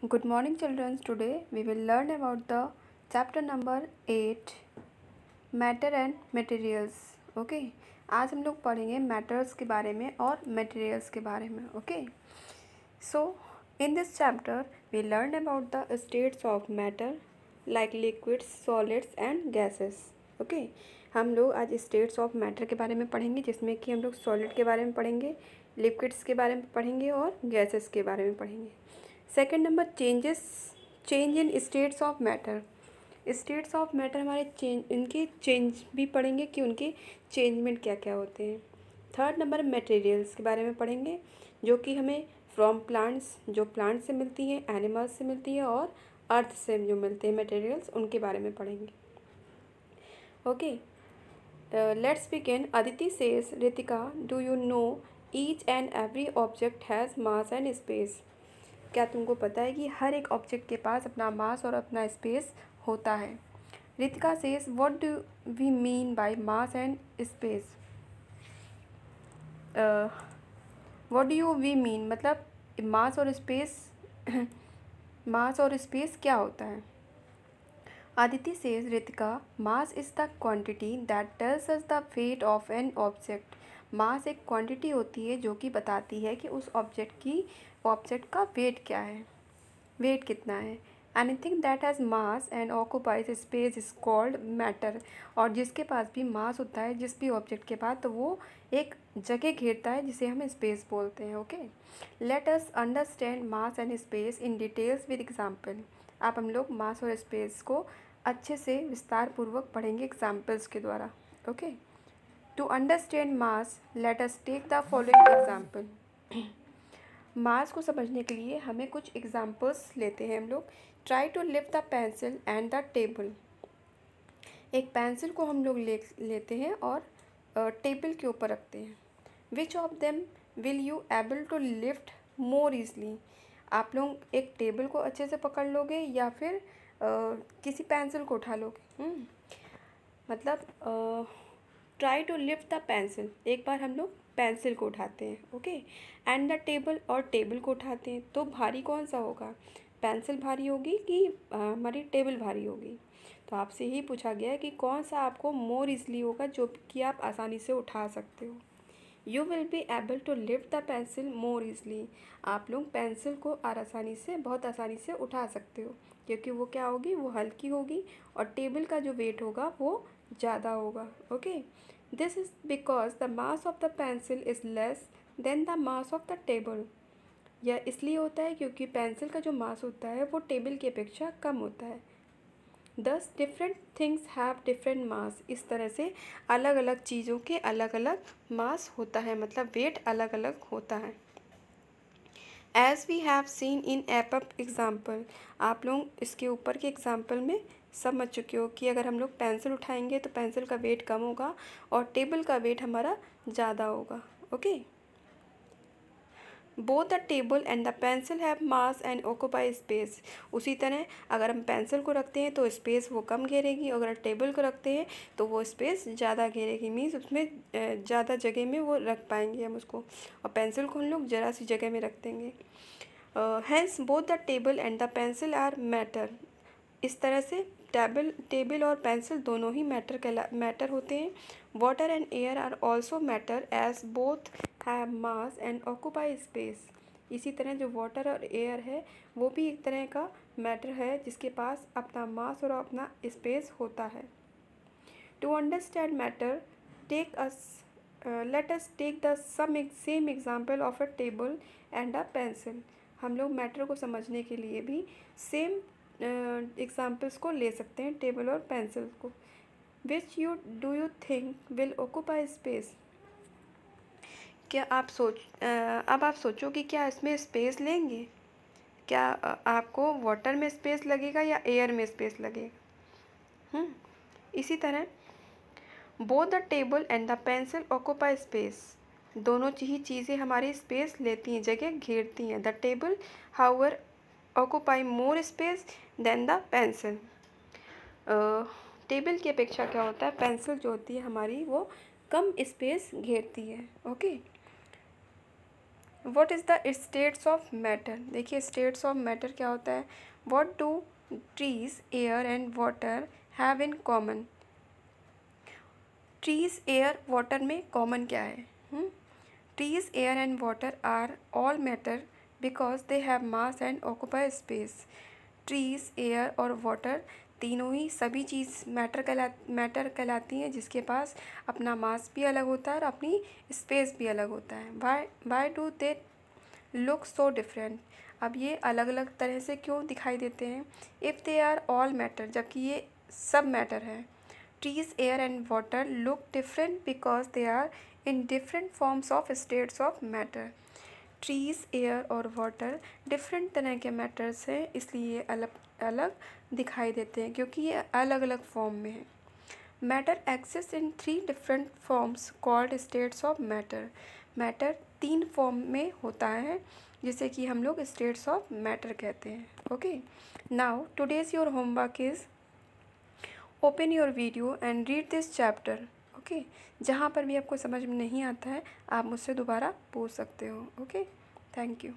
Good morning, children. Today we will learn about the chapter number 8 Matter and Materials. Okay. आज हम लोग पढ़ेंगे matters के बारे में और मटेरियल्स के बारे में. Okay. So in this chapter we learn about the states of matter like liquids, solids and gases. Okay. हम लोग आज स्टेट्स ऑफ मैटर के बारे में पढ़ेंगे, जिसमें कि हम लोग सॉलिड के बारे में पढ़ेंगे, लिक्विड्स के बारे में पढ़ेंगे और गैसेस के बारे में पढ़ेंगे. Second number change in states of matter. States of matter हमारे इनके चेंज भी पढ़ेंगे कि उनके चेंजमेंट क्या क्या होते हैं. थर्ड नंबर मटेरियल्स के बारे में पढ़ेंगे, जो कि हमें फ्रॉम प्लांट्स, जो प्लांट से मिलती हैं, एनिमल्स से मिलती है और अर्थ से जो मिलते हैं मटेरियल्स, उनके बारे में पढ़ेंगे. Okay, let's begin. Aditi says, Ritika, do you know each and every object has mass and space. क्या तुमको पता है कि हर एक ऑब्जेक्ट के पास अपना मास और अपना स्पेस होता है. Ritika says, what do we mean by mass and space. What do you we mean मतलब मास और स्पेस मास और स्पेस क्या होता है. Aditi says, Ritika, mass is the quantity that tells us the weight of an object. Mass एक quantity होती है जो कि बताती है कि उस ऑब्जेक्ट का वेट क्या है, वेट कितना है. Anything that has mass and occupies space is called matter. और जिसके पास भी मास होता है, जिस भी ऑब्जेक्ट के पास, तो वो एक जगह घेरता है जिसे हम स्पेस बोलते हैं. Okay, let us understand mass and space in details with example. आप हम लोग मास और स्पेस को अच्छे से विस्तार पूर्वक पढ़ेंगे एग्जाम्पल्स के द्वारा. Okay, to understand mass let us take the following example. Mass को समझने के लिए हमें कुछ एग्जाम्पल्स लेते हैं हम लोग. Try to lift the pencil and the table. एक पेंसिल को हम लोग लेते हैं और टेबल के ऊपर रखते हैं. Which of them will you able to lift more easily. आप लोग एक टेबल को अच्छे से पकड़ लोगे या फिर किसी पेंसिल को उठा लोगे. मतलब try to lift the pencil, एक बार हम लोग पेंसिल को उठाते हैं. ओके, एंड द टेबल, और टेबल को उठाते हैं. तो भारी कौन सा होगा, पेंसिल भारी होगी कि हमारी टेबल भारी होगी. तो आपसे यही पूछा गया है कि कौन सा आपको मोर ईजली होगा, जो कि आप आसानी से उठा सकते हो. You will be able to lift the pencil more easily. आप लोग पेंसिल को बहुत आसानी से उठा सकते हो, क्योंकि वो क्या होगी, वो हल्की होगी और टेबल का जो वेट होगा वो ज़्यादा होगा. Okay, this is because the mass of the pencil is less than the mass of the table. यह इसलिए होता है क्योंकि पेंसिल का जो मास होता है वो टेबल की अपेक्षा कम होता है. दस different things have different mass. इस तरह से अलग अलग चीज़ों के अलग अलग मास होता है, मतलब वेट अलग अलग होता है. As we have seen in above example. आप लोग इसके ऊपर के एग्ज़ाम्पल में समझ चुके हो कि अगर हम लोग पेंसिल उठाएंगे तो पेंसिल का वेट कम होगा और टेबल का वेट हमारा ज़्यादा होगा. Okay, both the table and the pencil have mass and occupy space. उसी तरह अगर हम पेंसिल को रखते हैं तो स्पेस वो कम घेरेगी, और अगर टेबल को रखते हैं तो वो स्पेस ज़्यादा घेरेगी. मीन्स उसमें ज़्यादा जगह में वो रख पाएंगे हम उसको, और पेंसिल को हम लोग ज़रा सी जगह में रख देंगे. Hence both the table and the pencil are matter. इस तरह से टेबल और पेंसिल दोनों ही मैटर होते हैं. Water and air are also matter as both have mass and occupy space. इसी तरह जो वाटर और एयर है वो भी एक तरह का मैटर है जिसके पास अपना मास और अपना स्पेस होता है. To understand matter let us take the same example of a table and a pencil. हम लोग मैटर को समझने के लिए भी सेम एग्जाम्पल्स को ले सकते हैं, टेबल और पेंसिल को. Which do you think will occupy space. क्या अब आप सोचो कि क्या इसमें स्पेस लेंगे. क्या आपको वाटर में स्पेस लगेगा या एयर में स्पेस लगेगा. इसी तरह both the table and the pencil occupy space. दोनों ही चीज़ें हमारी स्पेस लेती हैं, जगह घेरती हैं. The table however occupy more space than the pencil. Table की अपेक्षा क्या होता है, पेंसिल जो होती है हमारी वो कम स्पेस घेरती है. Okay, what is the states of matter. देखिए स्टेट्स ऑफ मैटर क्या होता है। What do trees, air and water have in common. Trees, air, water में कॉमन क्या है। Trees, air and water are all matter because they have mass and occupy space. Trees, air और water तीनों ही सभी चीज़ मैटर कहलाती हैं, जिसके पास अपना मास भी अलग होता है और अपनी स्पेस भी अलग होता है। Why do they look so different. अब ये अलग अलग तरह से क्यों दिखाई देते हैं। If they are all matter, जबकि ये सब मैटर है। Trees, air and water look different because they are in different forms of states of matter. Trees, air और वाटर डिफरेंट तरह के मैटर्स हैं, इसलिए अलग अलग दिखाई देते हैं क्योंकि ये अलग अलग फॉर्म में है। Matter exist in 3 different forms called states of matter. Matter 3 form में होता है जिसे कि हम लोग स्टेट्स ऑफ मैटर कहते हैं। Okay, now today's your homework is open your video and read this chapter. Okay, जहाँ पर भी आपको समझ में नहीं आता है आप मुझसे दोबारा पूछ सकते हो। Okay, thank you.